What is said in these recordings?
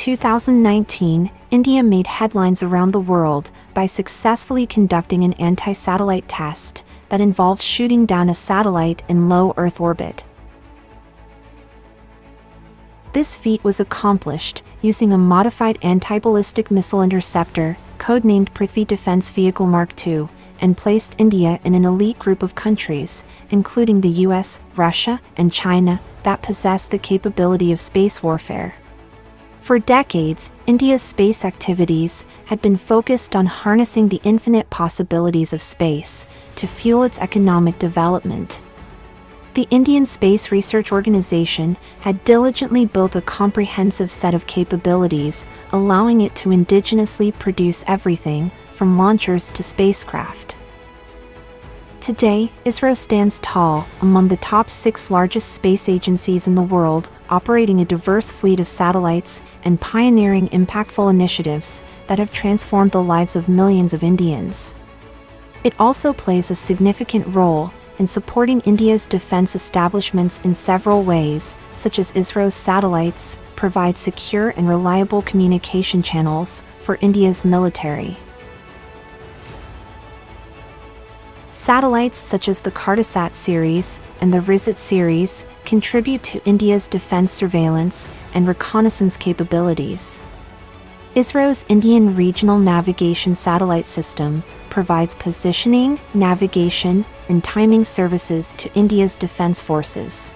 2019, India made headlines around the world by successfully conducting an anti-satellite test that involved shooting down a satellite in low Earth orbit. This feat was accomplished using a modified anti-ballistic missile interceptor, codenamed Prithvi Defense Vehicle Mark II, and placed India in an elite group of countries, including the US, Russia, and China, that possess the capability of space warfare. For decades, India's space activities had been focused on harnessing the infinite possibilities of space to fuel its economic development. The Indian Space Research Organization had diligently built a comprehensive set of capabilities, allowing it to indigenously produce everything from launchers to spacecraft. Today, ISRO stands tall among the top 6 largest space agencies in the world, operating a diverse fleet of satellites and pioneering impactful initiatives that have transformed the lives of millions of Indians. It also plays a significant role in supporting India's defense establishments in several ways, such as ISRO's satellites provide secure and reliable communication channels for India's military. Satellites such as the Cartosat series and the RISAT series contribute to India's defense surveillance and reconnaissance capabilities. ISRO's Indian Regional Navigation Satellite System provides positioning, navigation, and timing services to India's defense forces.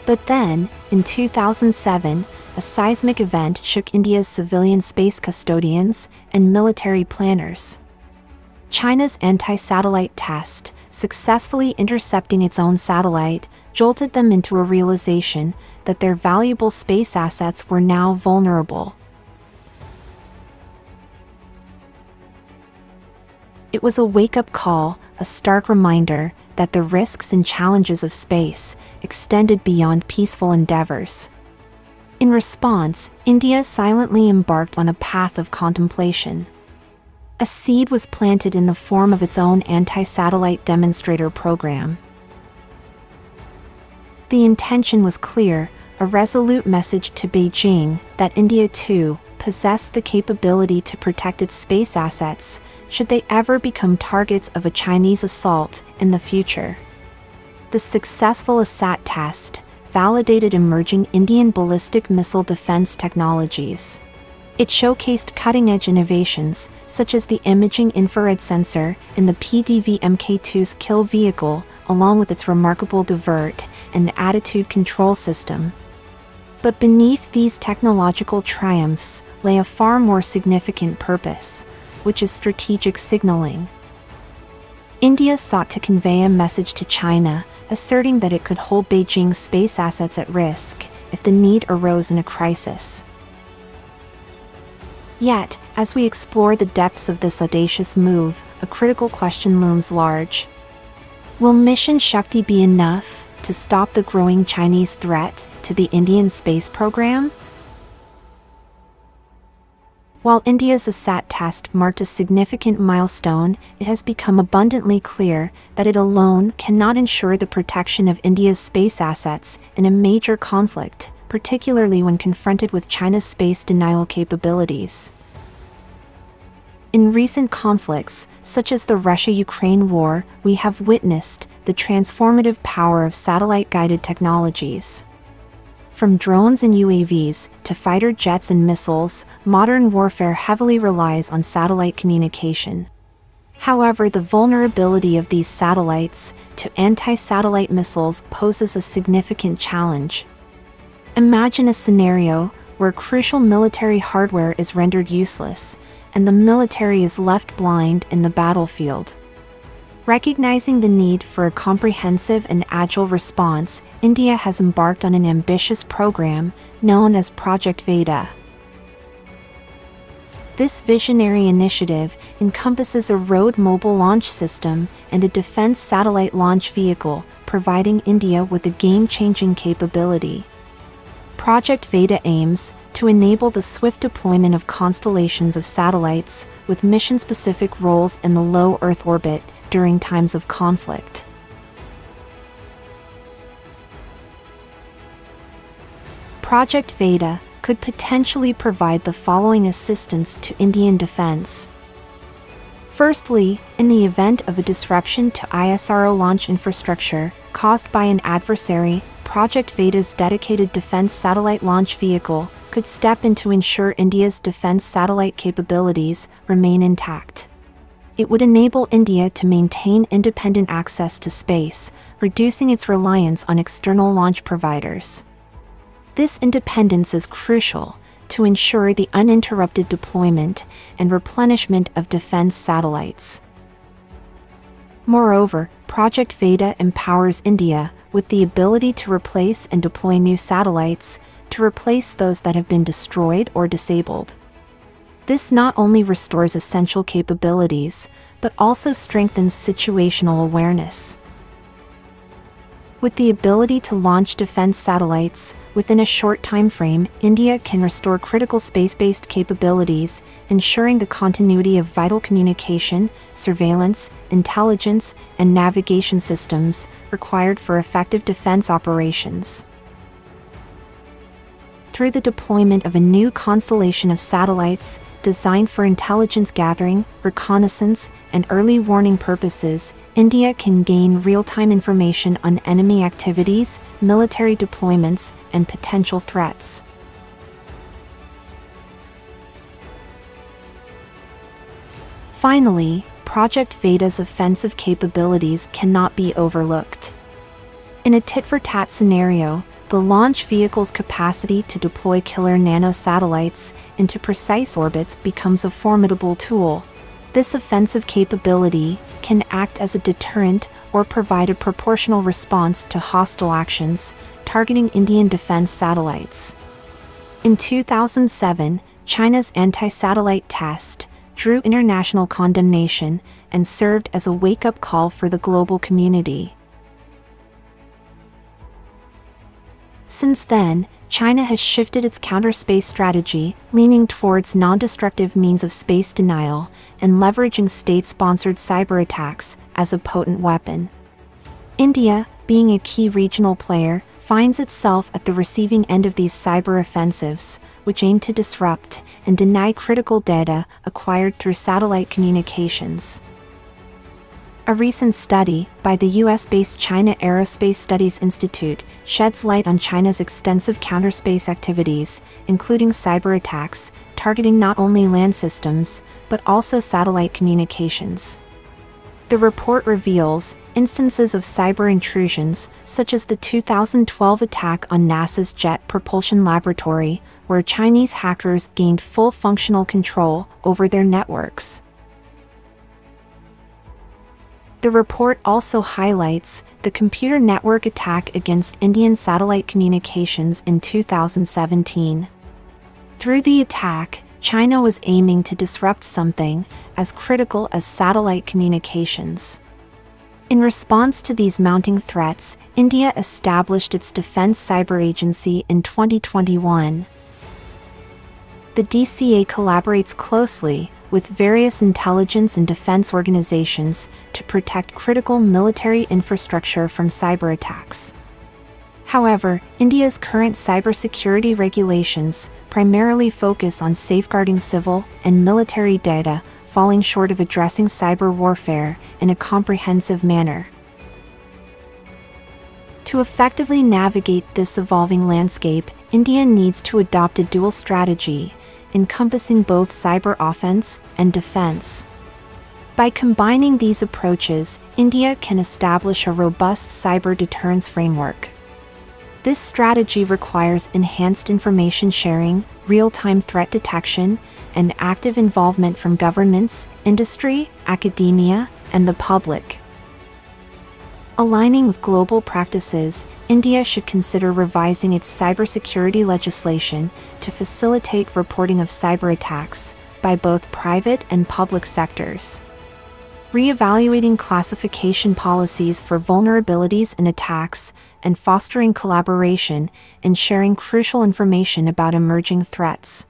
But then, in 2007, a seismic event shook India's civilian space custodians and military planners. China's anti-satellite test, successfully intercepting its own satellite, jolted them into a realization that their valuable space assets were now vulnerable. It was a wake-up call, a stark reminder that the risks and challenges of space extended beyond peaceful endeavors. In response, India silently embarked on a path of contemplation. A seed was planted in the form of its own anti-satellite demonstrator program. The intention was clear, a resolute message to Beijing that India too possessed the capability to protect its space assets should they ever become targets of a Chinese assault in the future. The successful ASAT test validated emerging Indian ballistic missile defense technologies. It showcased cutting-edge innovations, such as the imaging infrared sensor in the PDV Mk2's kill vehicle, along with its remarkable divert and attitude control system. But beneath these technological triumphs lay a far more significant purpose, which is strategic signaling. India sought to convey a message to China, asserting that it could hold Beijing's space assets at risk if the need arose in a crisis. Yet, as we explore the depths of this audacious move, a critical question looms large. Will Mission Shakti be enough to stop the growing Chinese threat to the Indian space program? While India's ASAT test marked a significant milestone, it has become abundantly clear that it alone cannot ensure the protection of India's space assets in a major conflict, particularly when confronted with China's space denial capabilities. In recent conflicts, such as the Russia-Ukraine war, we have witnessed the transformative power of satellite-guided technologies. From drones and UAVs to fighter jets and missiles, modern warfare heavily relies on satellite communication. However, the vulnerability of these satellites to anti-satellite missiles poses a significant challenge. Imagine a scenario where crucial military hardware is rendered useless, and the military is left blind in the battlefield. Recognizing the need for a comprehensive and agile response, India has embarked on an ambitious program known as Project Veda. This visionary initiative encompasses a road mobile launch system and a defense satellite launch vehicle, providing India with a game-changing capability. Project Veda aims to enable the swift deployment of constellations of satellites with mission-specific roles in the low Earth orbit during times of conflict. Project Veda, could potentially provide the following assistance to Indian defense. Firstly, in the event of a disruption to ISRO launch infrastructure caused by an adversary, Project Veda's dedicated defense satellite launch vehicle could step in to ensure India's defense satellite capabilities remain intact. It would enable India to maintain independent access to space, reducing its reliance on external launch providers. This independence is crucial to ensure the uninterrupted deployment and replenishment of defense satellites. Moreover, Project Veda empowers India with the ability to replace and deploy new satellites to replace those that have been destroyed or disabled. This not only restores essential capabilities, but also strengthens situational awareness. With the ability to launch defense satellites within a short time frame, India can restore critical space-based capabilities, ensuring the continuity of vital communication, surveillance, intelligence, and navigation systems required for effective defense operations. Through the deployment of a new constellation of satellites designed for intelligence gathering, reconnaissance, and early warning purposes, India can gain real-time information on enemy activities, military deployments, and potential threats. Finally, Project Veda's offensive capabilities cannot be overlooked. In a tit-for-tat scenario, the launch vehicle's capacity to deploy killer nanosatellites into precise orbits becomes a formidable tool. This offensive capability can act as a deterrent or provide a proportional response to hostile actions targeting Indian defense satellites. In 2007, China's anti-satellite test drew international condemnation and served as a wake-up call for the global community. Since then, China has shifted its counter-space strategy, leaning towards non-destructive means of space denial and leveraging state-sponsored cyber attacks as a potent weapon. India, being a key regional player, finds itself at the receiving end of these cyber offensives, which aim to disrupt and deny critical data acquired through satellite communications. A recent study by the US-based China Aerospace Studies Institute sheds light on China's extensive counterspace activities, including cyber attacks targeting not only land systems, but also satellite communications. The report reveals instances of cyber intrusions, such as the 2012 attack on NASA's Jet Propulsion Laboratory, where Chinese hackers gained full functional control over their networks. The report also highlights the computer network attack against Indian satellite communications in 2017. Through the attack, China was aiming to disrupt something as critical as satellite communications. In response to these mounting threats, India established its Defense Cyber Agency in 2021. The DCA collaborates closely with various intelligence and defense organizations to protect critical military infrastructure from cyber attacks. However, India's current cybersecurity regulations primarily focus on safeguarding civil and military data, falling short of addressing cyber warfare in a comprehensive manner. To effectively navigate this evolving landscape, India needs to adopt a dual strategy, encompassing both cyber offense and defense. By combining these approaches, India can establish a robust cyber deterrence framework. This strategy requires enhanced information sharing, real-time threat detection, and active involvement from governments, industry, academia, and the public. Aligning with global practices, India should consider revising its cybersecurity legislation to facilitate reporting of cyber attacks by both private and public sectors. Re-evaluating classification policies for vulnerabilities and attacks, and fostering collaboration and sharing crucial information about emerging threats.